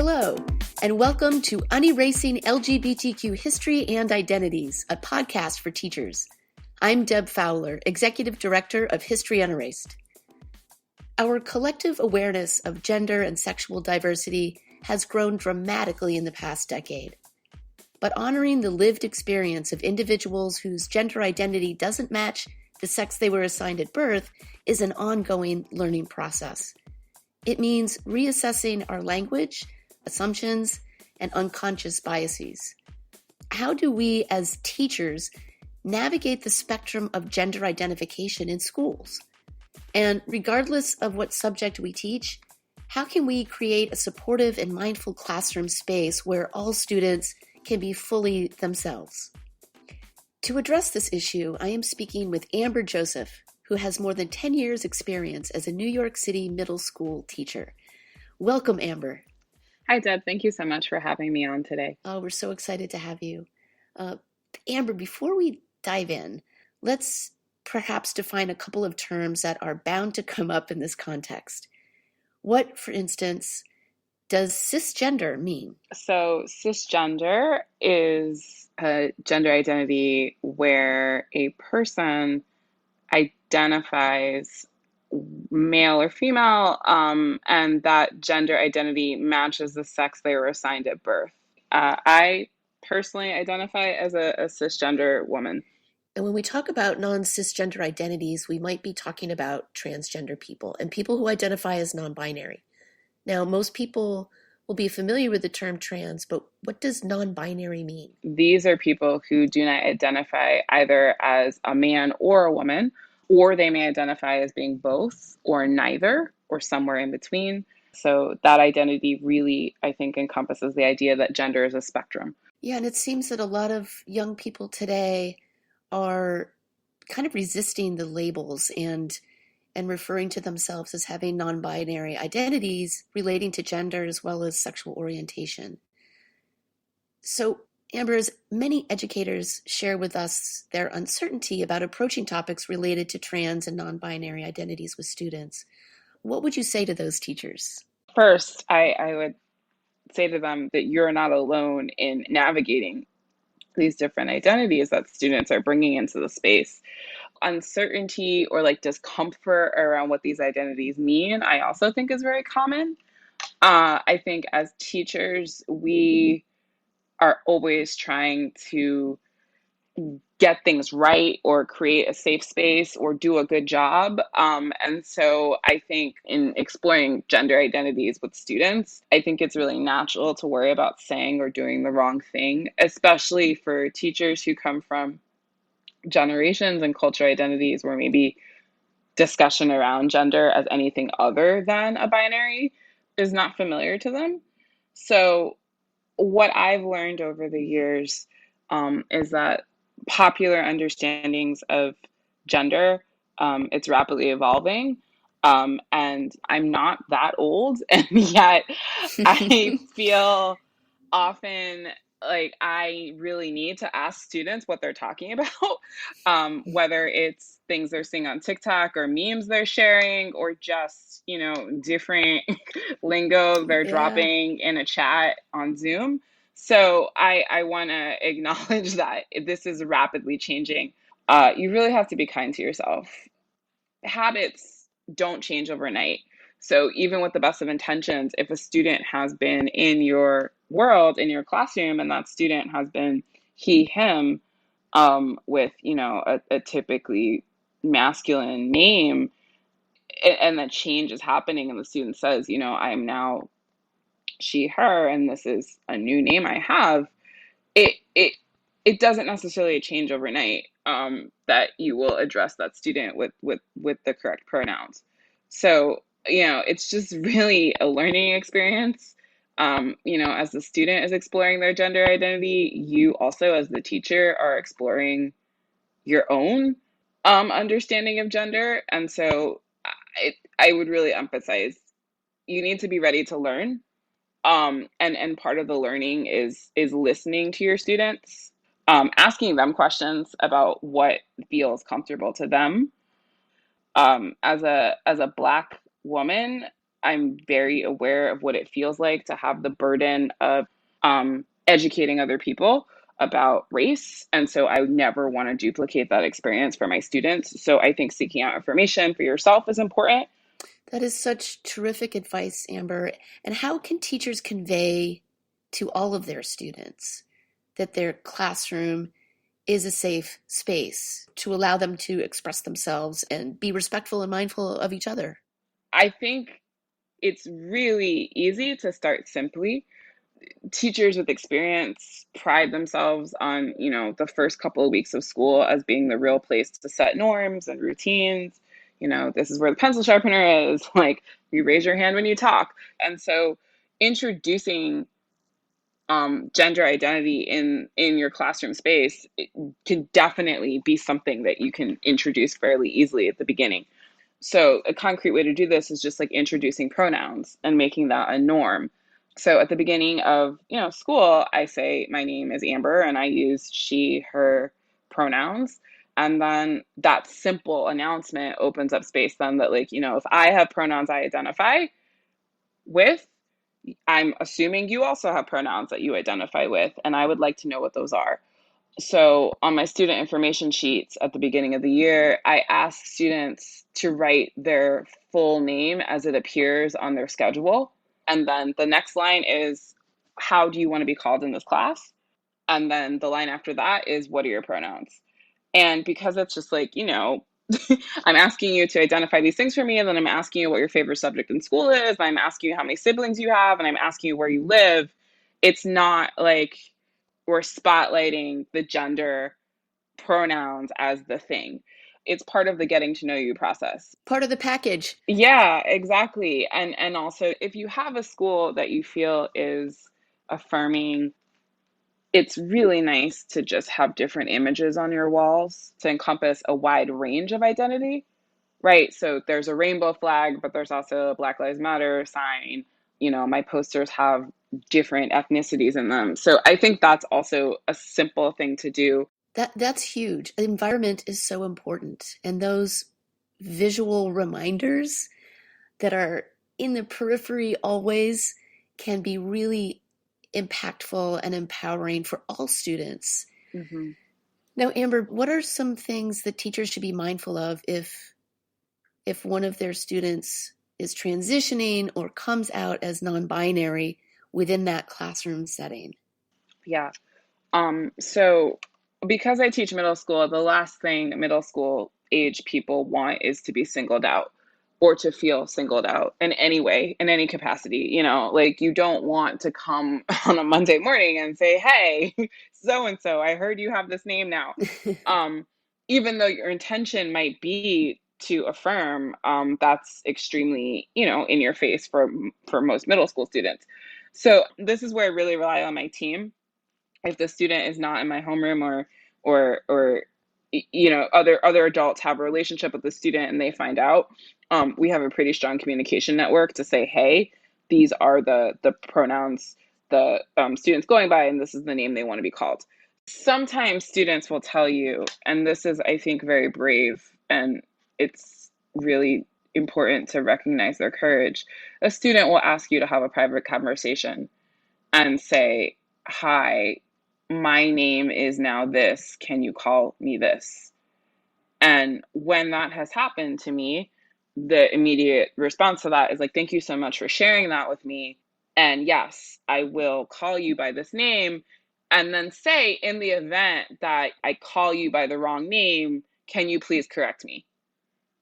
Hello, and welcome to Unerasing LGBTQ History and Identities, a podcast for teachers. I'm Deb Fowler, Executive Director of History Unerased. Our collective awareness of gender and sexual diversity has grown dramatically in the past decade. But honoring the lived experience of individuals whose gender identity doesn't match the sex they were assigned at birth is an ongoing learning process. It means reassessing our language, assumptions, and unconscious biases. How do we as teachers navigate the spectrum of gender identification in schools? And regardless of what subject we teach, how can we create a supportive and mindful classroom space where all students can be fully themselves? To address this issue, I am speaking with Amber Joseph, who has more than 10 years' experience as a New York City middle school teacher. Welcome, Amber. Hi, Deb. Thank you so much for having me on today. Oh, we're so excited to have you. Amber, before we dive in, let's perhaps define a couple of terms that are bound to come up in this context. What, for instance, does cisgender mean? So cisgender is a gender identity where a person identifies male or female, and that gender identity matches the sex they were assigned at birth. I personally identify as a cisgender woman. And when we talk about non-cisgender identities, we might be talking about transgender people and people who identify as non-binary. Now, most people will be familiar with the term trans, but what does non-binary mean? These are people who do not identify either as a man or a woman, or they may identify as being both or neither or somewhere in between. So that identity really, I think, encompasses the idea that gender is a spectrum. Yeah, and it seems that a lot of young people today are kind of resisting the labels and referring to themselves as having non-binary identities relating to gender as well as sexual orientation. So, Amber, as many educators share with us their uncertainty about approaching topics related to trans and non-binary identities with students, what would you say to those teachers? First, I would say to them that you're not alone in navigating these different identities that students are bringing into the space. Uncertainty or discomfort around what these identities mean, I also think is very common. I think as teachers, we are always trying to get things right or create a safe space or do a good job. And so I think in exploring gender identities with students, I think it's really natural to worry about saying or doing the wrong thing, especially for teachers who come from generations and cultural identities where maybe discussion around gender as anything other than a binary is not familiar to them. So what I've learned over the years is that popular understandings of gender, it's rapidly evolving. And I'm not that old, and yet I feel often like I really need to ask students what they're talking about, whether it's things they're seeing on TikTok or memes they're sharing, or just, different lingo they're dropping in a chat on Zoom. So I want to acknowledge that this is rapidly changing. You really have to be kind to yourself. Habits don't change overnight. So even with the best of intentions, if a student has been in your world, in your classroom, and that student has been he, him, with, a typically masculine name, and that change is happening, and the student says, I am now she, her, and this is a new name I have, it doesn't necessarily change overnight, that you will address that student with the correct pronouns. So, it's just really a learning experience. As the student is exploring their gender identity, you also, as the teacher, are exploring your own understanding of gender. And so I would really emphasize you need to be ready to learn. And part of the learning is listening to your students, asking them questions about what feels comfortable to them. As a Black woman, I'm very aware of what it feels like to have the burden of educating other people about race. And so I would never want to duplicate that experience for my students. So I think seeking out information for yourself is important. That is such terrific advice, Amber. And how can teachers convey to all of their students that their classroom is a safe space to allow them to express themselves and be respectful and mindful of each other? I think it's really easy to start simply. Teachers with experience pride themselves on, the first couple of weeks of school as being the real place to set norms and routines. This is where the pencil sharpener is. Like, you raise your hand when you talk. And so introducing gender identity in your classroom space, it can definitely be something that you can introduce fairly easily at the beginning. So a concrete way to do this is just like introducing pronouns and making that a norm. So at the beginning of, school, I say my name is Amber and I use she, her pronouns. And then that simple announcement opens up space then that, like, if I have pronouns I identify with, I'm assuming you also have pronouns that you identify with, and I would like to know what those are. So on my student information sheets at the beginning of the year, I ask students to write their full name as it appears on their schedule. And then the next line is, how do you want to be called in this class? And then the line after that is, what are your pronouns? And because it's just like, I'm asking you to identify these things for me, and then I'm asking you what your favorite subject in school is, and I'm asking you how many siblings you have, and I'm asking you where you live. It's not like we're spotlighting the gender pronouns as the thing. It's part of the getting to know you process. Part of the package. Yeah, exactly. And also, if you have a school that you feel is affirming, it's really nice to just have different images on your walls to encompass a wide range of identity, right? So there's a rainbow flag, but there's also a Black Lives Matter sign. My posters have different ethnicities in them. So I think that's also a simple thing to do. That's huge. The environment is so important. And those visual reminders that are in the periphery always can be really impactful and empowering for all students. Mm-hmm. Now, Amber, what are some things that teachers should be mindful of if one of their students is transitioning or comes out as non-binary within that classroom setting? Yeah. So because I teach middle school, the last thing middle school age people want is to be singled out or to feel singled out in any way, in any capacity. Like, you don't want to come on a Monday morning and say, hey, so and so, I heard you have this name now. Um, Even though your intention might be to affirm, that's extremely, in your face for most middle school students. So this is where I really rely on my team. If the student is not in my homeroom, or other adults have a relationship with the student and they find out, we have a pretty strong communication network to say, hey, these are the pronouns the student's going by, and this is the name they want to be called. Sometimes students will tell you, and this is, I think, very brave, and it's really important to recognize their courage. A student will ask you to have a private conversation and say, hi, my name is now this. Can you call me this? And when that has happened to me, the immediate response to that is like, thank you so much for sharing that with me. And yes, I will call you by this name. And then say, in the event that I call you by the wrong name, can you please correct me?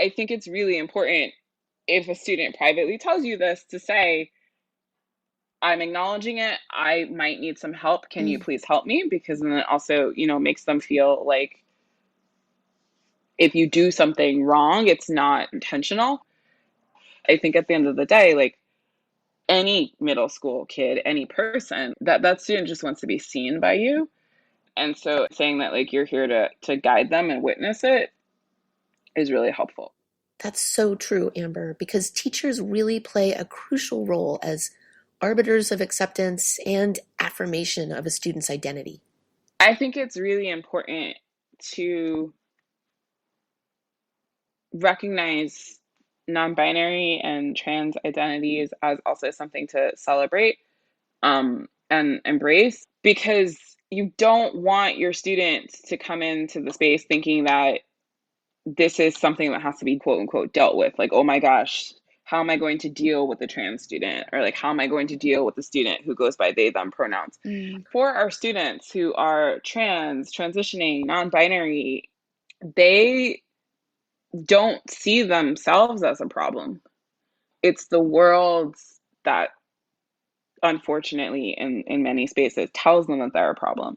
I think it's really important, if a student privately tells you this, to say, I'm acknowledging it. I might need some help. Can you please help me? Because then it also, makes them feel like if you do something wrong, it's not intentional. I think at the end of the day, like, any middle school kid, any person, that student just wants to be seen by you. And so saying that, like, you're here to guide them and witness it is really helpful. That's so true, Amber, because teachers really play a crucial role as arbiters of acceptance and affirmation of a student's identity. I think it's really important to recognize non-binary and trans identities as also something to celebrate and embrace, because you don't want your students to come into the space thinking that this is something that has to be quote unquote dealt with. Like, oh my gosh, how am I going to deal with the trans student? Or like, how am I going to deal with the student who goes by they, them pronouns? For our students who are trans, transitioning, non-binary, they don't see themselves as a problem. It's the world that, unfortunately, in many spaces, tells them that they're a problem.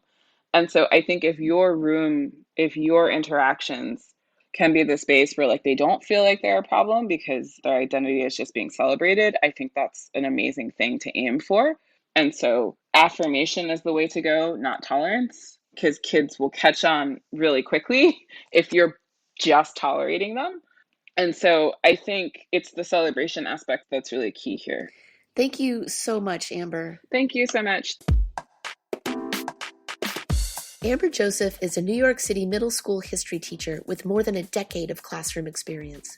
And so I think if your interactions can be the space where like they don't feel like they're a problem because their identity is just being celebrated, I think that's an amazing thing to aim for. And so affirmation is the way to go, not tolerance, because kids will catch on really quickly if you're just tolerating them. And so I think it's the celebration aspect that's really key here. Thank you so much, Amber. Thank you so much. Amber Joseph is a New York City middle school history teacher with more than a decade of classroom experience.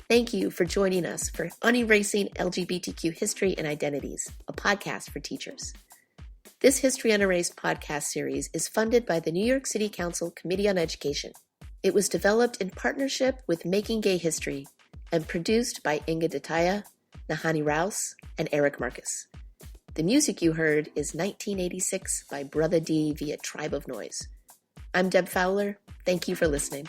Thank you for joining us for Unerasing LGBTQ History and Identities, a podcast for teachers. This History Unerased podcast series is funded by the New York City Council Committee on Education. It was developed in partnership with Making Gay History and produced by Inga Dataya, Nahani Rouse, and Eric Marcus. The music you heard is 1986 by Brother D via Tribe of Noise. I'm Deb Fowler. Thank you for listening.